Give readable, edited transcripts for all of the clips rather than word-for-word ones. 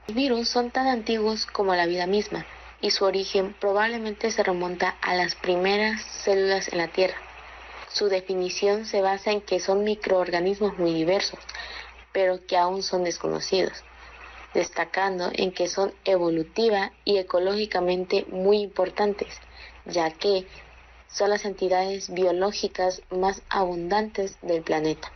Los virus son tan antiguos como la vida misma y su origen probablemente se remonta a las primeras células en la Tierra. Su definición se basa en que son microorganismos muy diversos, pero que aún son desconocidos, destacando en que son evolutiva y ecológicamente muy importantes, ya que son las entidades biológicas más abundantes del planeta.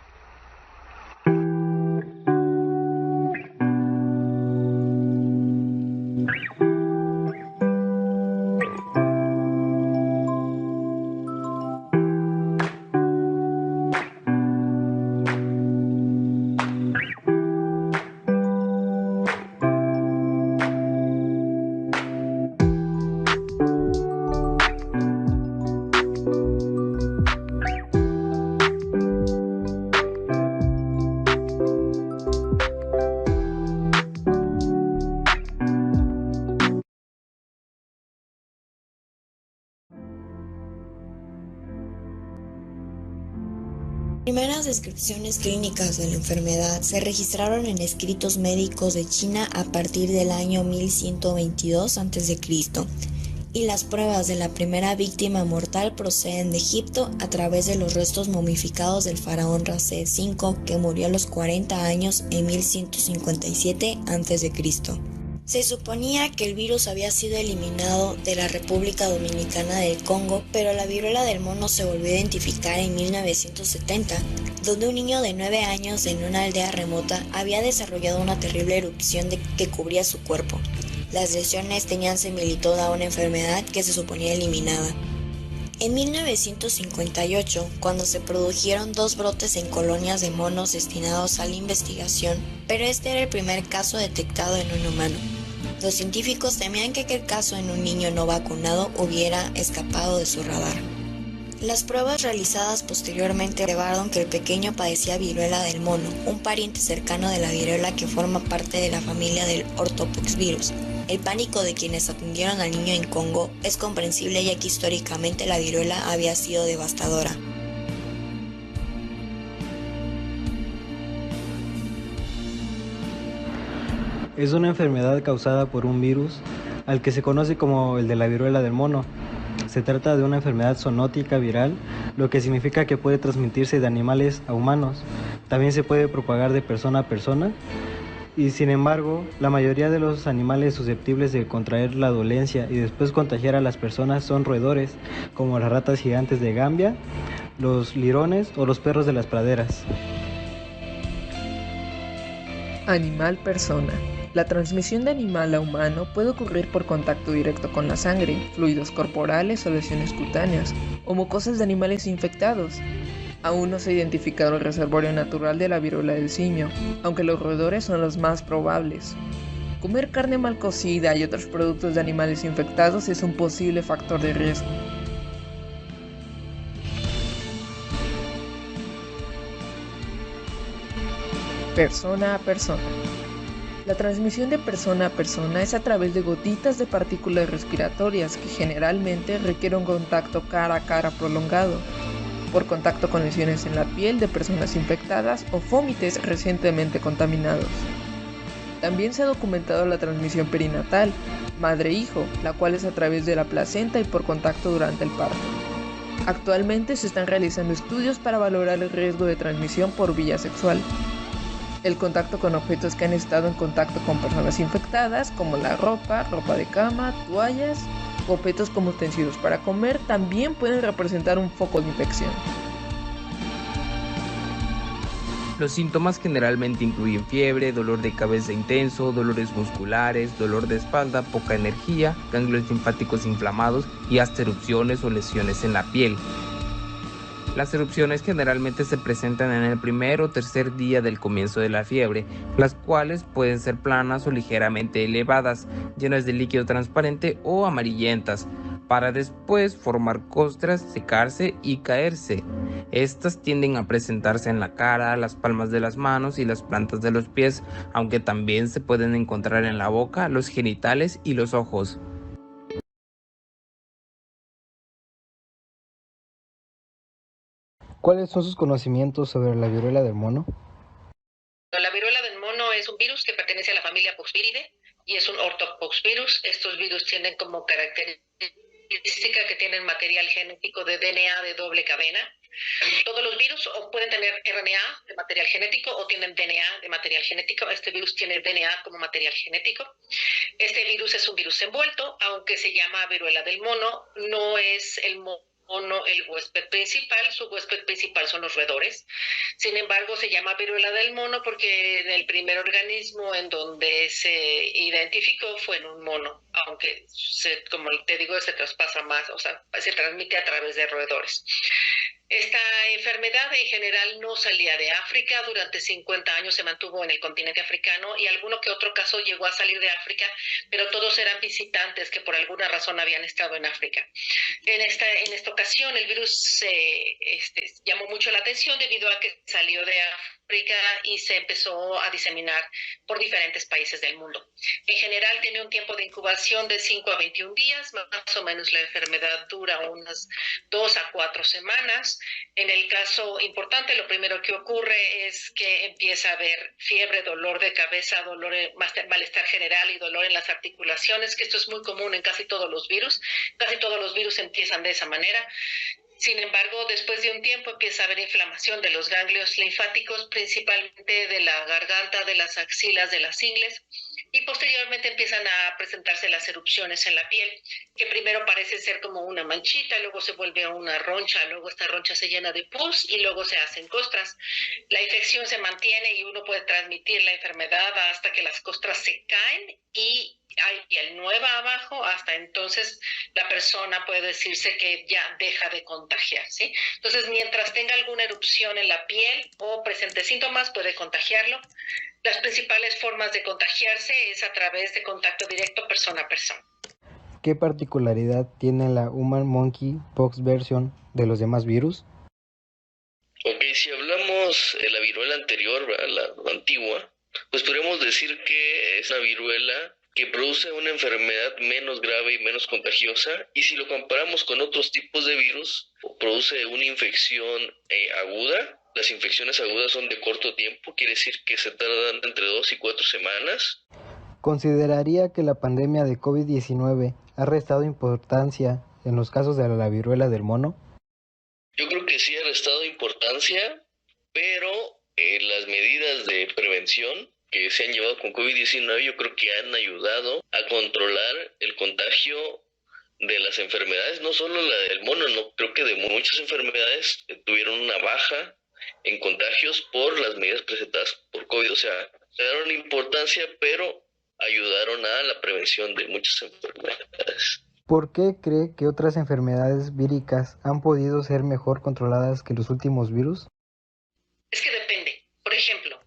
Las primeras descripciones clínicas de la enfermedad se registraron en escritos médicos de China a partir del año 1122 a.C. y las pruebas de la primera víctima mortal proceden de Egipto a través de los restos momificados del faraón Ramsés V, que murió a los 40 años en 1157 a.C. Se suponía que el virus había sido eliminado de la República Dominicana del Congo, pero la viruela del mono se volvió a identificar en 1970, donde un niño de 9 años en una aldea remota había desarrollado una terrible erupción que cubría su cuerpo. Las lesiones tenían similitud a una enfermedad que se suponía eliminada. En 1958, cuando se produjeron 2 brotes en colonias de monos destinados a la investigación, pero este era el primer caso detectado en un humano. Los científicos temían que aquel caso en un niño no vacunado hubiera escapado de su radar. Las pruebas realizadas posteriormente revelaron que el pequeño padecía viruela del mono, un pariente cercano de la viruela que forma parte de la familia del ortopoxvirus. El pánico de quienes atendieron al niño en Congo es comprensible, ya que históricamente la viruela había sido devastadora. Es una enfermedad causada por un virus al que se conoce como el de la viruela del mono. Se trata de una enfermedad zoonótica viral, lo que significa que puede transmitirse de animales a humanos. También se puede propagar de persona a persona y, sin embargo, la mayoría de los animales susceptibles de contraer la dolencia y después contagiar a las personas son roedores, como las ratas gigantes de Gambia, los lirones o los perros de las praderas. Animal-persona. La transmisión de animal a humano puede ocurrir por contacto directo con la sangre, fluidos corporales o lesiones cutáneas, o mucosas de animales infectados. Aún no se ha identificado el reservorio natural de la viruela del simio, aunque los roedores son los más probables. Comer carne mal cocida y otros productos de animales infectados es un posible factor de riesgo. Persona a persona. La transmisión de persona a persona es a través de gotitas de partículas respiratorias que generalmente requieren un contacto cara a cara prolongado, por contacto con lesiones en la piel de personas infectadas o fómites recientemente contaminados. También se ha documentado la transmisión perinatal, madre-hijo, la cual es a través de la placenta y por contacto durante el parto. Actualmente se están realizando estudios para valorar el riesgo de transmisión por vía sexual. El contacto con objetos que han estado en contacto con personas infectadas, como la ropa de cama, toallas, objetos como utensilios para comer, también pueden representar un foco de infección. Los síntomas generalmente incluyen fiebre, dolor de cabeza intenso, dolores musculares, dolor de espalda, poca energía, ganglios linfáticos inflamados y hasta erupciones o lesiones en la piel. Las erupciones generalmente se presentan en el primer o tercer día del comienzo de la fiebre, las cuales pueden ser planas o ligeramente elevadas, llenas de líquido transparente o amarillentas, para después formar costras, secarse y caerse. Estas tienden a presentarse en la cara, las palmas de las manos y las plantas de los pies, aunque también se pueden encontrar en la boca, los genitales y los ojos. ¿Cuáles son sus conocimientos sobre la viruela del mono? La viruela del mono es un virus que pertenece a la familia Poxviridae. y es un ortopoxvirus. Estos virus tienen como característica que tienen material genético de DNA de doble cadena. Todos los virus o pueden tener RNA de material genético o tienen DNA de material genético. Este virus tiene DNA como material genético. Este virus es un virus envuelto, aunque se llama viruela del mono, no es el mono el huésped principal, su huésped principal son los roedores. Sin embargo, se llama viruela del mono porque el primer organismo en donde se identificó fue en un mono, aunque, como te digo, se traspasa más, o sea, se transmite a través de roedores. Esta enfermedad en general no salía de África, durante 50 años se mantuvo en el continente africano y alguno que otro caso llegó a salir de África, pero todos eran visitantes que por alguna razón habían estado en África. En esta ocasión el virus llamó mucho la atención debido a que salió de África y se empezó a diseminar por diferentes países del mundo. En general tiene un tiempo de incubación de 5 a 21 días, más o menos la enfermedad dura unas 2 a 4 semanas. En el caso importante, lo primero que ocurre es que empieza a haber fiebre, dolor de cabeza, malestar general y dolor en las articulaciones, que esto es muy común en casi todos los virus. Casi todos los virus empiezan de esa manera. Sin embargo, después de un tiempo empieza a haber inflamación de los ganglios linfáticos, principalmente de la garganta, de las axilas, de las ingles, y posteriormente empiezan a presentarse las erupciones en la piel, que primero parece ser como una manchita, luego se vuelve una roncha, luego esta roncha se llena de pus y luego se hacen costras. La infección se mantiene y uno puede transmitir la enfermedad hasta que las costras se caen y hay piel nueva abajo, hasta entonces la persona puede decirse que ya deja de contagiar, ¿sí? Entonces, mientras tenga alguna erupción en la piel o presente síntomas, puede contagiarlo. Las principales formas de contagiarse es a través de contacto directo persona a persona. ¿Qué particularidad tiene la Human Monkeypox versión de los demás virus? Ok, si hablamos de la viruela anterior, la antigua, pues podríamos decir que es una viruela que produce una enfermedad menos grave y menos contagiosa, y si lo comparamos con otros tipos de virus, produce una infección aguda. Las infecciones agudas son de corto tiempo, quiere decir que se tardan entre 2 y 4 semanas. ¿Consideraría que la pandemia de COVID-19 ha restado importancia en los casos de la viruela del mono? Yo creo que sí ha restado importancia, pero las medidas de prevención que se han llevado con COVID-19 yo creo que han ayudado a controlar el contagio de las enfermedades, no solo la del mono, no, creo que de muchas enfermedades tuvieron una baja en contagios por las medidas presentadas por COVID. O sea, se dieron importancia, pero ayudaron a la prevención de muchas enfermedades. ¿Por qué cree que otras enfermedades víricas han podido ser mejor controladas que los últimos virus? Es que depende. Por ejemplo,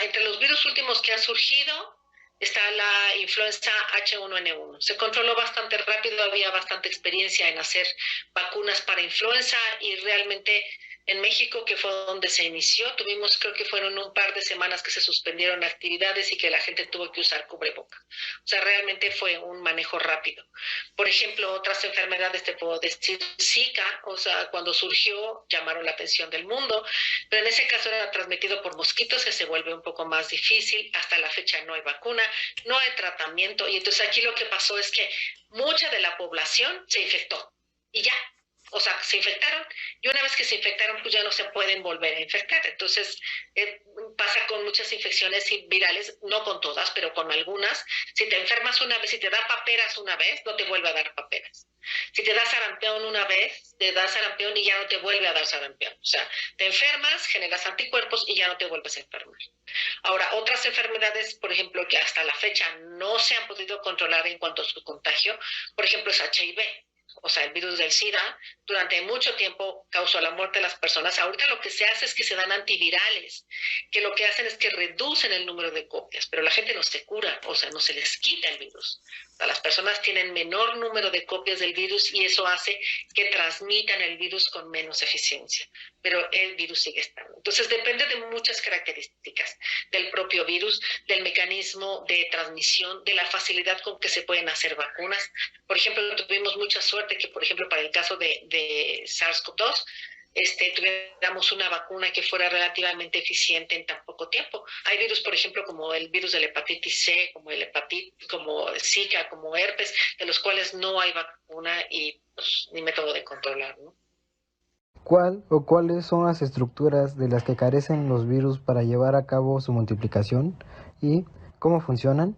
entre los virus últimos que han surgido está la influenza H1N1. Se controló bastante rápido, había bastante experiencia en hacer vacunas para influenza y realmente en México, que fue donde se inició, creo que fueron un par de semanas que se suspendieron actividades y que la gente tuvo que usar cubreboca. O sea, realmente fue un manejo rápido. Por ejemplo, otras enfermedades, te puedo decir, Zika, cuando surgió llamaron la atención del mundo, pero en ese caso era transmitido por mosquitos, que se vuelve un poco más difícil. Hasta la fecha no hay vacuna, no hay tratamiento, y entonces aquí lo que pasó es que mucha de la población se infectó y ya. Se infectaron, y una vez que se infectaron, pues ya no se pueden volver a infectar. Entonces, pasa con muchas infecciones virales, no con todas, pero con algunas. Si te enfermas una vez, si te da paperas una vez, no te vuelve a dar paperas. Si te da sarampión una vez, te da sarampión y ya no te vuelve a dar sarampión. O sea, te enfermas, generas anticuerpos y ya no te vuelves a enfermar. Ahora, otras enfermedades, por ejemplo, que hasta la fecha no se han podido controlar en cuanto a su contagio, por ejemplo, es HIV. El virus del SIDA, durante mucho tiempo causó la muerte de las personas. Ahorita lo que se hace es que se dan antivirales, que lo que hacen es que reducen el número de copias, pero la gente no se cura, no se les quita el virus. Las personas tienen menor número de copias del virus y eso hace que transmitan el virus con menos eficiencia, pero el virus sigue estando. Entonces depende de muchas características del propio virus, del mecanismo de transmisión, de la facilidad con que se pueden hacer vacunas. Por ejemplo, tuvimos mucha suerte que, por ejemplo, para el caso de SARS-CoV-2, tuviéramos una vacuna que fuera relativamente eficiente en tan poco poco tiempo. Hay virus, por ejemplo, como el virus de la hepatitis C, como el Zika, como herpes, de los cuales no hay vacuna y pues, ni método de controlar, ¿no? ¿Cuál o cuáles son las estructuras de las que carecen los virus para llevar a cabo su multiplicación y cómo funcionan?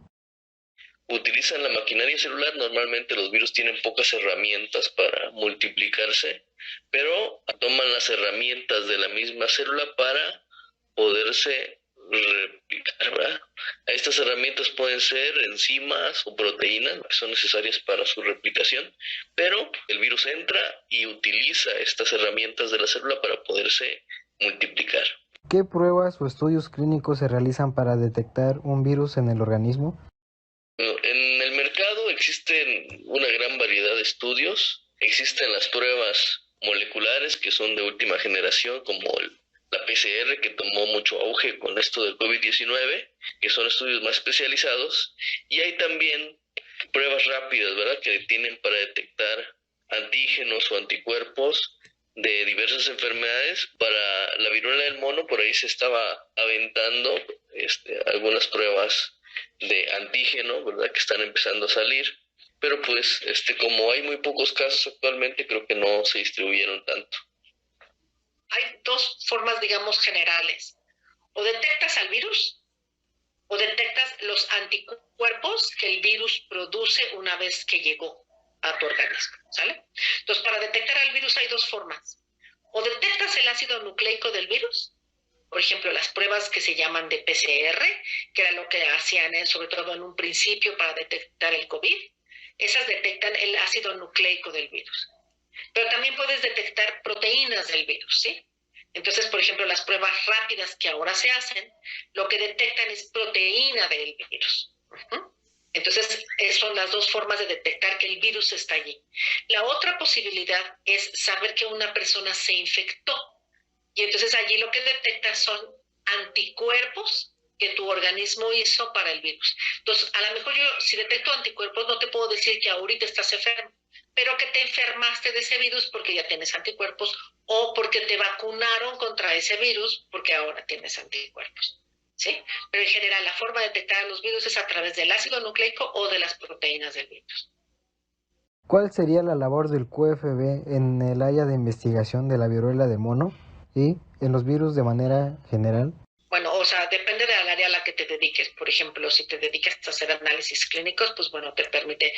Utilizan la maquinaria celular. Normalmente los virus tienen pocas herramientas para multiplicarse, pero toman las herramientas de la misma célula para poderse replicar, ¿verdad? Estas herramientas pueden ser enzimas o proteínas que son necesarias para su replicación, pero el virus entra y utiliza estas herramientas de la célula para poderse multiplicar. ¿Qué pruebas o estudios clínicos se realizan para detectar un virus en el organismo? En el mercado existen una gran variedad de estudios. Existen las pruebas moleculares que son de última generación, como la PCR, que tomó mucho auge con esto del COVID-19, que son estudios más especializados, y hay también pruebas rápidas, ¿verdad?, que tienen para detectar antígenos o anticuerpos de diversas enfermedades. Para la viruela del mono, por ahí se estaba aventando algunas pruebas de antígeno, ¿verdad?, que están empezando a salir, pero pues como hay muy pocos casos actualmente, creo que no se distribuyeron tanto. Hay dos formas, digamos, generales. O detectas al virus o detectas los anticuerpos que el virus produce una vez que llegó a tu organismo, ¿sale? Entonces, para detectar al virus hay dos formas. O detectas el ácido nucleico del virus, por ejemplo, las pruebas que se llaman de PCR, que era lo que hacían sobre todo en un principio para detectar el COVID, esas detectan el ácido nucleico del virus. Pero también puedes detectar proteínas del virus, ¿sí? Entonces, por ejemplo, las pruebas rápidas que ahora se hacen, lo que detectan es proteína del virus. Entonces, son las dos formas de detectar que el virus está allí. La otra posibilidad es saber que una persona se infectó. Y entonces allí lo que detectas son anticuerpos que tu organismo hizo para el virus. Entonces, a lo mejor yo, si detecto anticuerpos, no te puedo decir que ahorita estás enfermo, pero que te enfermaste de ese virus porque ya tienes anticuerpos o porque te vacunaron contra ese virus porque ahora tienes anticuerpos, ¿sí? Pero en general, la forma de detectar los virus es a través del ácido nucleico o de las proteínas del virus. ¿Cuál sería la labor del QFB en el área de investigación de la viruela del mono y en los virus de manera general? Bueno, o sea, depende del área a la que te dediques. Por ejemplo, si te dedicas a hacer análisis clínicos, pues bueno, te permite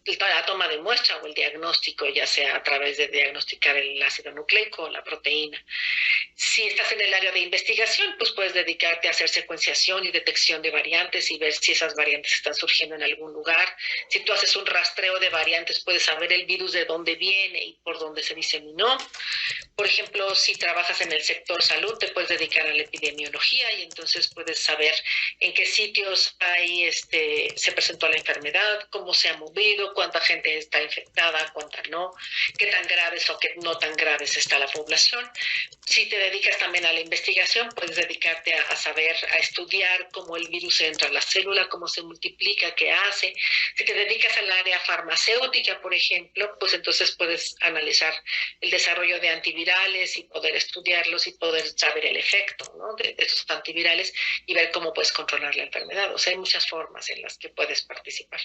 la toma de muestra o el diagnóstico, ya sea a través de diagnosticar el ácido nucleico o la proteína. Si estás en el área de investigación, pues puedes dedicarte a hacer secuenciación y detección de variantes y ver si esas variantes están surgiendo en algún lugar. Si tú haces un rastreo de variantes, puedes saber el virus de dónde viene y por dónde se diseminó. Por ejemplo, si trabajas en el sector salud, te puedes dedicar a la epidemiología y entonces puedes saber en qué sitios se presentó la enfermedad, cómo se ha movido, cuánta gente está infectada, cuánta no, qué tan graves o qué no tan graves está la población. Si te dedicas también a la investigación, puedes dedicarte a saber, a estudiar cómo el virus entra a la célula, cómo se multiplica, qué hace. Si te dedicas al área farmacéutica, por ejemplo, pues entonces puedes analizar el desarrollo de antivirales y poder estudiarlos y poder saber el efecto, ¿no?, de esos antivirales y ver cómo puedes controlar la enfermedad. O sea, hay muchas formas en las que puedes participar.